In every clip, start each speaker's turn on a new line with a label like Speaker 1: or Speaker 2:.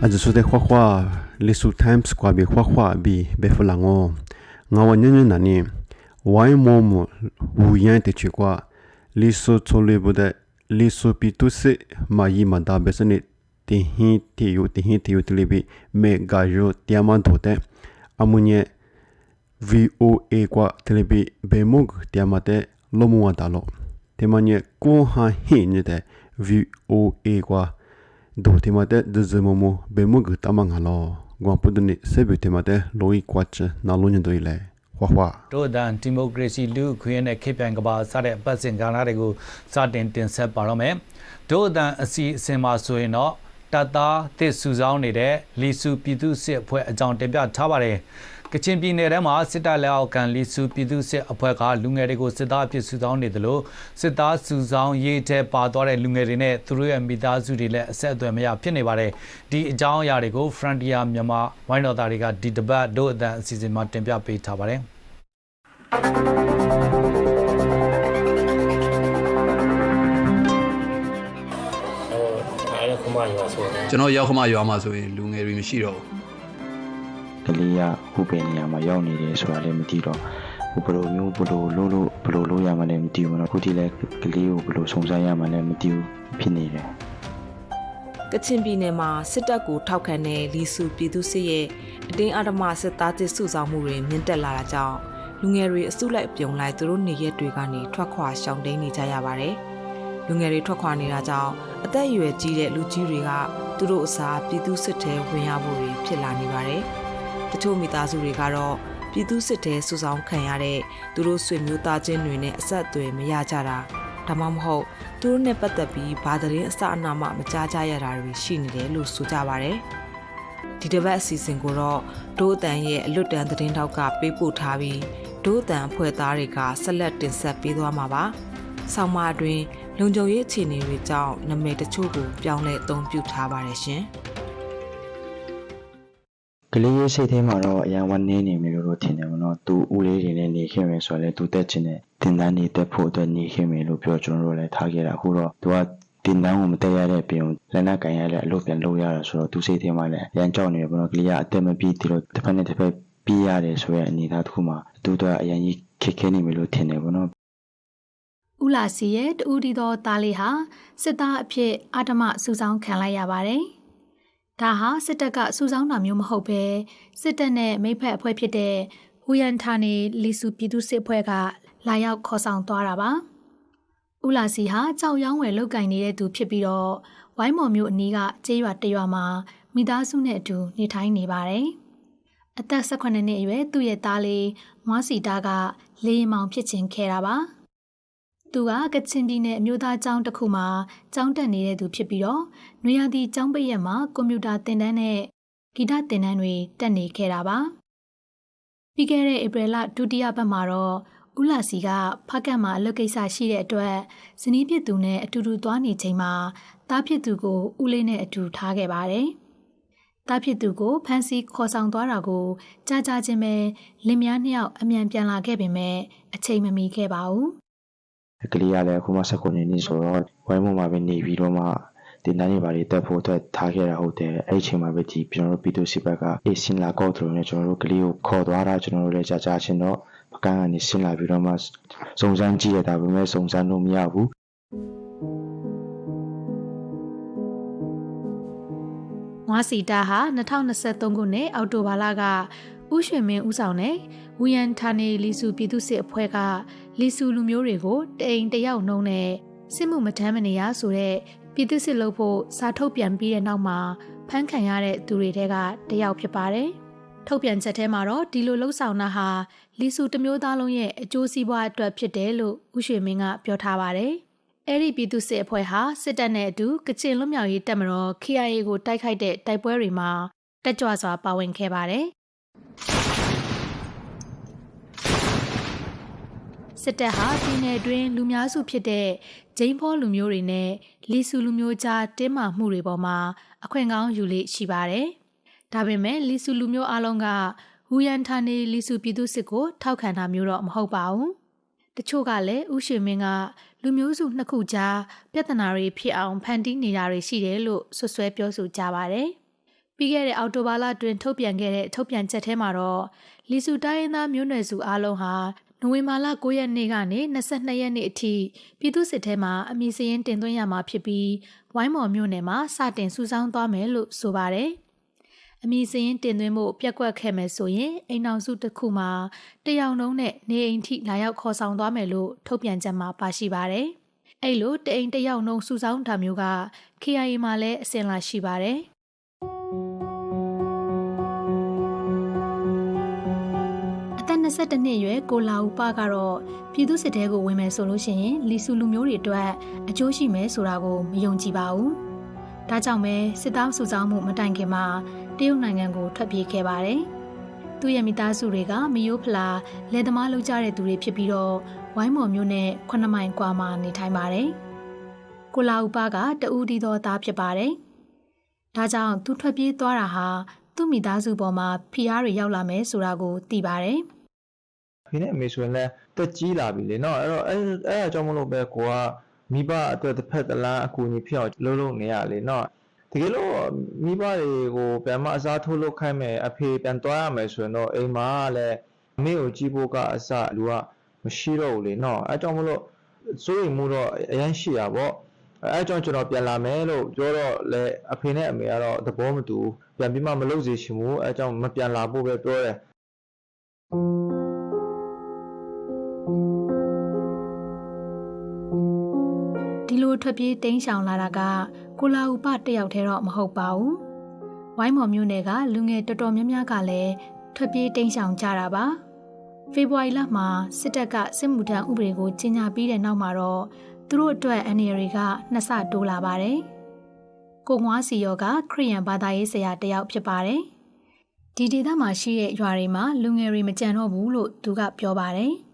Speaker 1: อาจจะสุดแต่ขวาลิสุไทมส์กว่าบีขวาบีเบฟลังโอเงาวันนี้นั่นนี่ไว้โมโมหูยันติดกว่าลิสุโซเลบุเดลิสุปิตุเซมายีมาดาเบสเนติฮิติยูติลิบิเมกาโยติอามันโตเตอามุเน VOA กว่าติลิบิเบมุกติอามาเตโลมัวตาโลเทมันเนี่ยกูหาหินเต VOA กว่าดูที่มาเตะดูจะมัวเบมุกตามังฮัลโหลกว่าปุ่นนี่เซบิที่มาเตะลอยกว่าจะน่าลุ้นยังตัวอีเล่ว้า
Speaker 2: โดยด้านดิโมคราซีลูกคุยในคิดเป็นกับว่าสาเหตุปัจจัยการอะไรกูสาเหตุที่เซปปาร์เมโดยด้านสีเซมาสวยเนาะตัดตาเตสุจาวนี่เด้ลิสุปิตุเสพวยอาจารย์เทียบท้าบาร์กชิมปีเนี่ยเรามาสิตาแล้วกันลิสุปิตุเสพวยการลุงเอริโกสิตาพิสุจาวนี่ตลอดสิตาสุจาวยี่เทปาตัวเรลุงเอริเนี่ยตัวเองมิตาสุริเลเสตัวไม่ยากพิจารณาบาร์ดีอาจารย์ยาริโกฟรันติอามีมาวันนั้นตาริกาดีดบัตโดยด้านซีซั่นมาเทียบไปท้าบาร์
Speaker 3: ကျွန်တော်ရောက်ခမရွာမှာဆိုရင်လူငယ်တွေမရှိတော့
Speaker 4: ဘူးကလေးကခုပဲနေရာမှာရောက်နေတယ်ဆိုတာလည်းမသိတော့ဘယ်လိုမျိုးဘယ်လိုလုပ်ရမှလည်းမသိဘူးနော်ခုထိလည်းကလေးကိုဘယ်လိုစုံစမ်းရမှလည်းမသိဘူးဖြစ်နေတယ်
Speaker 5: ကချင်ပြည်နယ်မှာစစ်တပ်ကိုထောက်ခံတဲ့လီဆူပြည်သူစစ်ရဲ့အတင်းအဓမ္မစစ်သားတစ်စုဆောင်မှုတွေမြင့်တက်လာတာကြောင့်လူငယ်တွေအစုလိုက်ပြုံလိုက်သူတို့နေရက်တွေကနေထွက်ခွာရှောင်တိန်နေကြရပါတယ်လူငယ်တွေထွက်ခွာနေတာကြောင့်အသက်အရွယ်ကြီးတဲ့လူကြီးတွေကသူတို့အစားပြည်သူစစ်ထဲဝင်ရဖို့ဖြစ်လာနေပါတယ်။တချို့မိသားစုတွေကတော့ပြည်သူစစ်ထဲစုဆောင်ခံရတဲ့သူတို့ဆွေမျိုးသားချင်းတွေနဲ့အဆက်အသွယ်မရကြတာဒါမှမဟုတ်သူတို့နဲ့ပတ်သက်ပြီးဘာသတင်းအစအနမှမကြားကြရတာတွေရှိနေတယ်လို့ဆိုကြပါတယ်။ဒီတစ်ပတ်အစီအစဉ်ကိုတော့ဒိုးအတန်ရဲ့အလွတ်တန်းသတင်းတောက်ကပေးပို့ထားပြီးဒိုးအတန်အဖွဲ့သားတွေကဆက်လက်တင်ဆက်ပေးသွားမှာပါ။ဆောင်းမအတွင်းလုံခြုံရေးအခြေအနေတွေကြောင့်နာမည်တချို့ကိုပြောင်းလဲအသုံးပြုထားပါတယ်ရှင်
Speaker 4: ကလေးရေးစိတ်ထဲမှာတော့အရန်ဝန်းနေနေပြီလို့ထင်တယ်ဗောနော်သူဦးလေးတွေနဲ့နေခဲ့မယ်ဆိုတော့လေသူတက်ချင်တဲ့တင်တန်းတွေတက်ဖို့အတွက်နေခဲ့မယ်လို့ပြောကျွန်တော်တို့လည်းထားခဲ့တာအခုတော့သူကတင်တန်းကိုမတက်ရတဲ့ပြင်လက်နက်ကင်ရတဲ့အလုပ်ပြန်လုပ်ရတာဆိုတော့သူစိတ်ထဲမှာလည်းရန်ကြောက်နေတယ်ဗောနော်ကလေးကအသက်မပြည့်သေးလို့တစ်ဖက်နဲ့တစ်ဖက်ပြေးရတယ်ဆိုတဲ့အနေအထားတစ်ခုမှာသူတို့ကအရန်ကြီးခက်ခဲနေပြီလို့ထင်တယ်ဗောနော်
Speaker 6: ဦးလာစီရဲ့တူဒီသောသားလေးဟာစစ်သားအဖြစ်အာဓမစုဆောင်းခံလိုက်ရပါတယ်။ဒါဟာစစ်တပ်ကစုဆောင်းတာမျိုးမဟုတ်ပဲစစ်တပ်နဲ့မိဖက်အဖွဲ့ဖြစ်တဲ့ဟူယန်ဌာနေလီဆူပြည်သူစစ်အဖွဲ့ကလာရောက်ခေါ်ဆောင်သွားတာပါ။ဦးလာစီဟာကြောက်ရောင်းဝယ်လုတ်ကင်နေတဲ့သူဖြစ်ပြီးတော့ဝိုင်းမော်မျိုးအနီးကကျေးရွာတရွာမှာမိသားစုနဲ့အတူနေထိုင်နေပါတယ်။အသက်18နှစ်အရွယ်သူ့ရဲ့သားလေးမွားစီတာကလေရင်မောင်ဖြစ်ခြင်းခဲ့တာပါ။သူကကချင်ပြည်နယ်အမျိုးသားကျောင်းတစ်ခုမှာကျောင်းတက်နေတဲ့သူဖြစ်ပြီးတော့နွေရာသီကျောင်းပိတ်ရက်မှာကွန်ပျူတာသင်တန်းနဲ့ဂီတသင်တန်းတွေတက်နေခဲ့တာပါပြီးခဲ့တဲ့ဧပြီလဒုတိယပတ်မှာတော့ဦးလာစီကဖကတ်မှာအလုပ်ကိစ္စရှိတဲ့အတွက်ဇနီးဖြစ်သူနဲ့အတူတူသွားနေချိန်မှာသားဖြစ်သူကိုဦးလေးနဲ့အတူထားခဲ့ပါတယ်သားဖြစ်သူကိုဖမ်းဆီးခေါ်ဆောင်သွားတာကိုကြားချင်းပဲလင်မယားနှစ်ယောက်အမြန်ပြန်လာခဲ့ပေမဲ့အချိန်မမီခဲ့ပါဘူး
Speaker 4: ကလေးရလည်းအခုမှ19နှစ်ဆိုတော့ဝိုင်းမမှာပဲနေပြီးတော့မှတင်တန်းတွေပါတွေတက်ဖို့အတွက်ထားခဲ့တာဟုတ်တယ်အဲ့ဒီအချိန်မှာပဲဒီကျွန်တော်တို့ပြည်သူစစ်ဘက်ကအေးစင်လာကောက်တယ်နဲ့ကျွန်တော်တို့ကလေးကိုခေါ်သွားတာကျွန်တော်တို့လည်းကြားချင်းတော့ပကန်းကနေဆင်းလာပြီးတော့မှစုံစမ်းကြည့်ရတာပဲမဲ့စုံစမ်းလို့မရဘူး
Speaker 6: ငွားစီတာဟာ2023ခုနှစ်အောက်တိုဘာလကဦးရွှေမင်းဦးဆောင်တဲ့ဝူယန်ဌာနေလီဆူပြည်သူစစ်အဖွဲ့ကလီဆူလူမျိုးတွေကိုတအိမ်တယောက်နှုံးနဲ့စစ်မှုမထမ်းမနေရဆိုတဲ့ပြည်သူစစ်လုပ်ဖို့စာထုတ်ပြန်ပြီးတဲ့နောက်မှာဖမ်းခံရတဲ့သူတွေထဲကတယောက်ဖြစ်ပါတယ်။ထုတ်ပြန်ချက်ထဲမှာတော့ဒီလိုလှုပ်ဆောင်တာဟာလီဆူတစ်မျိုးသားလုံးရဲ့အကျိုးစီးပွားအတွက်ဖြစ်တယ်လို့ဦးရွှေမင်းကပြောထားပါတယ်။အဲ့ဒီပြည်သူစစ်အဖွဲ့ဟာစစ်တပ်နဲ့အတူကချင်လွတ်မြောက်ရေးတပ်မတော် KIA ကိုတိုက်ခိုက်တဲ့တိုက်ပွဲတွေမှာတက်ကြွစွာပါဝင်ခဲ့ပါတယ်။စစ်တပ်ဟာပြည်နယ်တွင်းလူများစုဖြစ်တဲ့ဂျိမ်းဖောလူမျိုးတွေနဲ့လီဆူလူမျိုးကြားတင်းမာမှုတွေပေါ်မှာအခွင့်ကောင်းယူလေ့ရှိပါတယ်။ဒါပေမဲ့လီဆူလူမျိုးအလုံးကဟူယန်ဌာနေလီဆူပြည်သူစစ်ကိုထောက်ခံတာမျိုးတော့မဟုတ်ပါဘူး။တချို့ကလည်းဦးရွှေမင်းကလူမျိုးစုနှစ်ခုကြားပြဿနာတွေဖြစ်အောင်ဖန်တီးနေတာတွေရှိတယ်လို့ဆွဆွဲပြောဆိုကြပါတယ်။ ပြီးခဲ့တဲ့အောက်တိုဘာလတွင်ထုတ်ပြန်ခဲ့တဲ့ထုတ်ပြန်ချက်ထဲမှာတော့လီဆူတိုင်းရင်းသားမျိုးနွယ်စုအားလုံးဟာနိုဝင်ဘာလ9ရက်နေ့ကနေ22ရက်နေ့အထိပြည်သူ့စစ်ထဲမှာအမည်စာရင်းတင်သွင်းရမှာဖြစ်ပြီးဝိုင်းမော်မြို့နယ်မှာစတင်စုဆောင်းသွားမယ်လို့ဆိုပါတယ်။အမည်စာရင်းတင်သွင်းဖို့ပြက်ကွက်ခဲ့မယ်ဆိုရင်အိမ်အောင်စုတစ်ခုမှာတယောက်နှုန်းနဲ့နေအိမ်ထိလာရောက်ခေါ်ဆောင်သွားမယ်လို့ထုတ်ပြန်ချက်မှာပါရှိပါတယ်။အဲ့လိုတအိမ်တယောက်နှုန်းစုဆောင်းတာမျိုးက KIA မှာလည်းအစဉ်လာရှိပါတယ်။22နှစ်အရွယ်ကိုလာဦးပကတော့ပြည်သူစစ်တဲကိုဝင်မယ်ဆိုလို့ရှိရင်လီဆူလူမျိုးတွေအတွက်အကျိုးရှိမယ်ဆိုတာကိုမယုံကြည်ပါဘူး။ဒါကြောင့်ပဲစစ်သားစုဆောင်းမှုမတိုင်ခင်မှာတရုတ်နိုင်ငံကိုထွက်ပြေးခဲ့ပါတယ်။သူ့ရဲ့မိသားစုတွေကမယိုးဖလာလယ်သမားလုပ်ကြတဲ့သူတွေဖြစ်ပြီးတော့ဝိုင်းမော်မျိုးနဲ့9မိုင်ကွာမှာနေထိုင်ပါတယ်။ကိုလာဦးပကတဦးတည်သောသားဖြစ်ပါတယ်။ဒါကြောင့်သူထွက်ပြေးသွားတာဟာသူ့မိသားစုပေါ်မှာဖိအားတွေရောက်လာမယ်ဆိုတာကိုသိပါတယ်။
Speaker 7: ဖေနဲ့အမေဆိုရင်လည်းတက်ကြီးလာပြီလေနော်အဲ့တော့အဲ့အကြောင်းမလို့ပဲကိုကမိဘအတွက်တစ်ဖက်တစ်လမ်းအကူအညီဖြစ်အောင်လုပ်နေရလေနော်တကယ်လို့မိဘတွေကိုပြန်မအစားထိုးလုပ်ခိုင်းမယ်အဖေပြန်သွားရမယ်ဆိုရင်တော့အိမ်မှာလည်းအမေကိုကြည့်ဖို့ကအစလူကမရှိတော့ဘူးလေနော်အဲ့ကြောင့်မလို့စိုးရိမ်မှုတော့အရင်ရှိတာပေါ့အဲ့ကြောင့်ကျွန်တော်ပြန်လာမယ်လို့ပြောတော့လေအဖေနဲ့အမေကတော့သဘောမတူပြန်ပြီးမှမလုပ်စေချင်ဘူးအဲ့ကြောင့်မပြန်လာဖို့ပဲပြောတယ်
Speaker 6: ဒီလိုထွက်ပြေးတိမ်းရှောင်လာတာကကိုလာဥပတယောက်တည်းတော့မဟုတ်ပါဘူး။ဝိုင်းမော်မျိုးနယ်ကလူငယ်တော်တော်များများကလည်းထွက်ပြေးတိမ်းရှောင်ကြတာပါ။ဖေဖော်ဝါရီလမှာစစ်တပ်ကစစ်မှုထမ်းဥပဒေကိုကြီးညာပြီးတဲ့နောက်မှာတော့သူတို့အတွက်အန္တရာယ်တွေကနှစ်ဆတိုးလာပါတယ်။ကိုငွားစီရောကခရစ်ယာန်ဘာသာရေးဆရာတယောက်ဖြစ်ပါတယ်။ဒီဒေသမှာရှိတဲ့ရွာတွေမှာလူငယ်တွေမကြံတော့ဘူးလို့သူကပြောပါတယ်။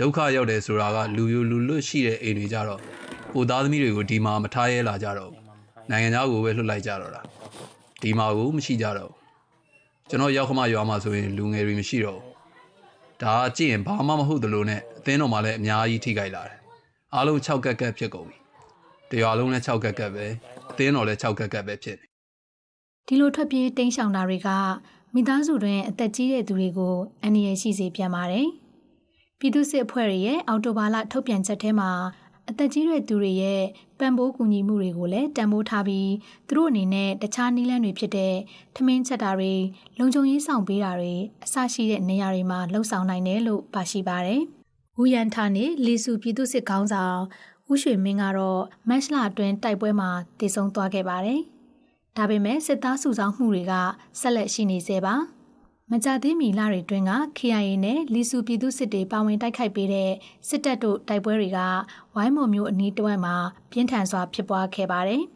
Speaker 3: ဒုက္ခရောက်တယ်ဆိုတာကလူယိုလူလွတ်ရှိတဲ့အိမ်တွေကြတော့ကိုသားသမီးတွေကိုဒီမှာမထားရဲလာကြတော့နိုင်ငံသားကိုပဲလွတ်လိုက်ကြတော့တာဒီမှာကိုမရှိကြတော့ကျွန်တော်ရောက်ခမရွာမှာဆိုရင်လူငယ်တွေမရှိတော့ဒါကြည့်ရင်ဘာမှမဟုတ်သလိုနဲ့အသင်းတော်မှာလည်းအများကြီးထိခိုက်လာတယ်အားလုံး6ကက်ကက်ဖြစ်ကုန်ပြီတရွာလုံးလည်း6ကက်ကက်ပဲအသင်းတော်လည်း6ကက်ကက်ပဲဖြစ်နေ
Speaker 6: ဒီလိုထွက်ပြေးတိမ်းရှောင်တာတွေကမိသားစုတွင်အသက်ကြီးတဲ့သူတွေကိုအန္တရာယ်ရှိစေပြန်ပါတယ်ပြည်သူ့စစ်အဖွဲ့ရဲ့အော်တိုဘာလထုတ်ပြန်ချက်ထဲမှာအသက်ကြီးတဲ့သူတွေရဲ့ပံ့ပိုးကူညီမှုတွေကိုလည်းတန်ဖိုးထားပြီးသူတို့အနေနဲ့တခြားနည်းလမ်းတွေဖြစ်တဲ့ထမင်းချက်တာတွေလုံခြုံရေးဆောင်ပေးတာတွေအစရှိတဲ့နေရာတွေမှာလှုပ်ဆောင်နိုင်တယ်လို့ပါရှိပါတယ်။ဦးရန်ထာနဲ့လီဆူပြည်သူ့စစ်ခေါင်းဆောင်ဦးရွှေမင်းကတော့မတ်လအတွင်းတိုက်ပွဲမှာတည်ဆုံသွားခဲ့ပါတယ်။ဒါပေမဲ့စစ်သားစုဆောင်းမှုတွေကဆက်လက်ရှိနေသေးပါ။မကြသေးမီလတွေတွင်က KIA နဲ့လီဆူပြည်သူစစ်တွေပါဝင်တိုက်ခိုက်ပေးတဲ့စစ်တပ်တို့တိုက်ပွဲတွေကဝိုင်းမော်မျိုးအနီးတစ်ဝိုက်မှာပြင်းထန်စွာဖြစ်ပွားခဲ့ပါတယ်။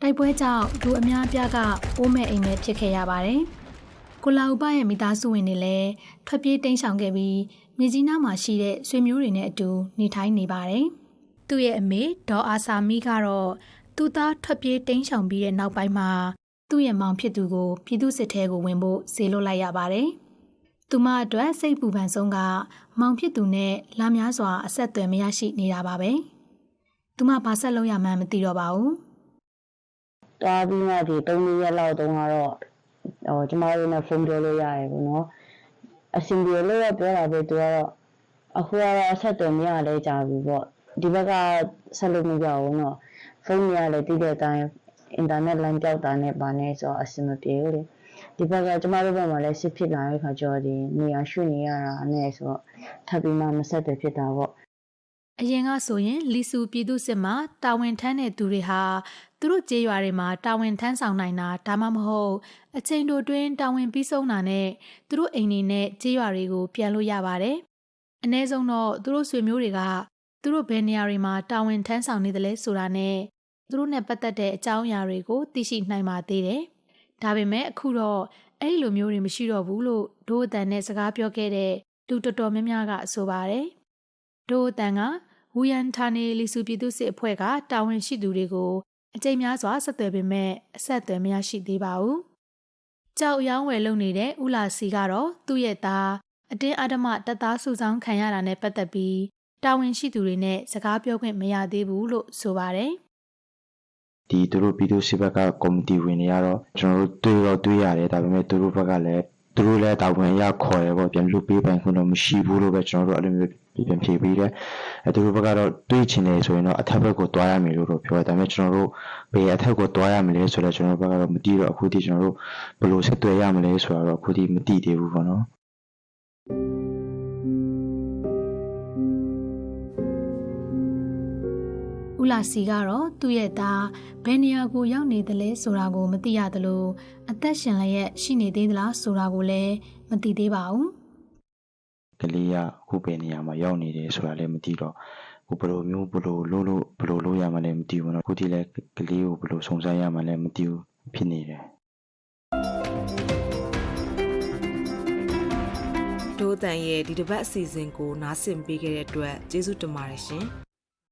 Speaker 6: တိုက်ပွဲကြောင့်လူအများအပြားကအိုးမဲ့အိမ်မဲ့ဖြစ်ခဲ့ရပါတယ်။ကိုလာဥပရဲ့မိသားစုဝင်တွေလည်းထွက်ပြေးတိမ်းရှောင်ခဲ့ပြီးမြေကြီးနားမှာရှိတဲ့ဆွေမျိုးတွေနဲ့အတူနေထိုင်နေပါတယ်။သူ့ရဲ့အမေဒေါ်အာဆာမီကတော့သူသားထွက်ပြေးတိမ်းရှောင်ပြီးတဲ့နောက်ပိုင်းမှာသူ့ရဲ့မောင်ဖြစ်သူကိုပြည်သူစစ်ထဲကိုဝင်ဖို့စေလွှတ်လိုက်ရပါတယ်။သူမအတွက်စိတ်ပူပန်ဆုံးကမောင်ဖြစ်သူနဲ့လများစွာအဆက်အသွယ်မရရှိနေတာပါပဲ။သူမဘာဆက်လုပ်ရမှန်းမသိတော့ပါဘူး
Speaker 8: ။တားပြီးမှဒီ3ရက်လောက်တုန်းကတော့ကျမတို့နဲ့ဖုန်းပြောလို့ရတယ်ပေါ့နော်။အဆင်ပြေလို့ပြောတာပဲသူကတော့အခုကတော့အဆက်အသွယ်မရလဲကြာပြီပေါ့။ဒီဘက်ကဆက်လို့မရဘူးနော်။ဖုန်းရလည်းတည်တဲ့အတိုင်းအင်တာနက်လိုင်းပြောက်တာနဲ့ပါနေဆိုအဆင်မပြေဘူးလေဒီဘက်ကကျမတို့ဘက်မှာလည်းစစ်ဖြစ်လာတဲ့ခါကျတော့ဒီနေရာရွှေ့နေရတာနဲ့ဆိုတော့ထပ်ပြီးမှမဆက်တယ်ဖြစ်တာပေါ့
Speaker 6: အရင်ကဆိုရင်လီဆူပြည်သူစစ်မှာတာဝန်ထမ်းတဲ့သူတွေဟာသူတို့ကျေးရွာတွေမှာတာဝန်ထမ်းဆောင်နိုင်တာဒါမှမဟုတ်အချိန်တိုတွင်းတာဝန်ပြီးဆုံးတာနဲ့သူတို့အိမ်တွေနဲ့ကျေးရွာတွေကိုပြန်လို့ရပါတယ်အနည်းဆုံးတော့သူတို့ဆွေမျိုးတွေကသူတို့ဘယ်နေရာတွေမှာတာဝန်ထမ်းဆောင်နေတယ်လဲဆိုတာနဲ့သူတို့နဲ့ပတ်သက်တဲ့အကြောင်းအရာတွေကိုသိရှိနိုင်ပါသေးတယ်။ဒါပေမဲ့အခုတော့အဲ့ဒီလိုမျိုးတွေမရှိတော့ဘူးလို့ဒို့အတန်နဲ့စကားပြောခဲ့တဲ့လူတော်တော်များများကဆိုပါတယ်။ဒို့အတန်ကဝူယန်ဌာနေလီဆူပြည်သူစစ်အဖွဲ့ကတာဝန်ရှိသူတွေကိုအကြိမ်များစွာဆက်သွယ်ပေမဲ့အဆက်အသွယ်မရရှိသေးပါဘူး။ကြောက်ရောင်းဝယ်လုပ်နေတဲ့ဦးလာစီကတော့သူ့ရဲ့သားအတင်းအဓမ္မတပ်သားစုဆောင်းခံရတာနဲ့ပတ်သက်ပြီး တာဝန်ရှိသူတွေနဲ့စကားပြောခွင့်မရသေးဘူးလို့ဆိုပါတယ်
Speaker 4: ဒီသူတို့ပြည်သူ့စစ်ဘက်ကကော်မတီဝင်တွေကတော့ကျွန်တော်တို့တွေ့ရတယ်ဒါပေမဲ့သူတို့ဘက်ကလည်းသူတို့လည်းတာဝန်ရခေါ်ရပေါ့ပြန်လို့ပေးပိုင်ခွင့်တော့မရှိဘူးလို့ပဲကျွန်တော်တို့အဲ့လိုမျိုးပြန်ဖြေပေးတယ်သူတို့ဘက်ကတော့တွေးချင်တယ်ဆိုရင်တော့အထက်ဘက်ကိုတွားရမယ်လို့တော့ပြောတယ်ဒါပေမဲ့ကျွန်တော်တို့ဘယ်အထက်ကိုတွားရမလဲဆိုတော့ကျွန်တော်တို့ဘက်ကတော့မသိတော့အခုထိကျွန်တော်တို့ဘယ်လိုဆက်သွယ်ရမလဲဆိုတော့အခုထိမသိသေးဘူးပေါ့နော်
Speaker 6: ဦးလာစီကတော့သူ့ရဲ့သားဘယ်နေရာကိုရောက်နေသလဲဆိုတာကိုမသိရသလိုအသက်ရှင်လျက်ရှိနေသေးသလားဆိုတာကိုလည်းမသိသေးပါဘူး
Speaker 4: ကလေးကအခုပဲနေရာမှာရောက်နေတယ်ဆိုတာလည်းမသိတော့ဘယ်လိုမျိုးဘယ်လိုလုပ်ရမှလည်းမသိဘူးเนาะအခုဒီလည်းကလေးကိုဘယ်လိုစုံစမ်းရမှလည်းမသိဘူးဖြစ်နေတယ်
Speaker 5: ဒိုးတန်ရဲ့ဒီတစ်ပတ်အစီအစဉ်ကိုနားဆင်ပေးခဲ့တဲ့အတွက်ကျေးဇူးတင်ပါတယ်ရှင်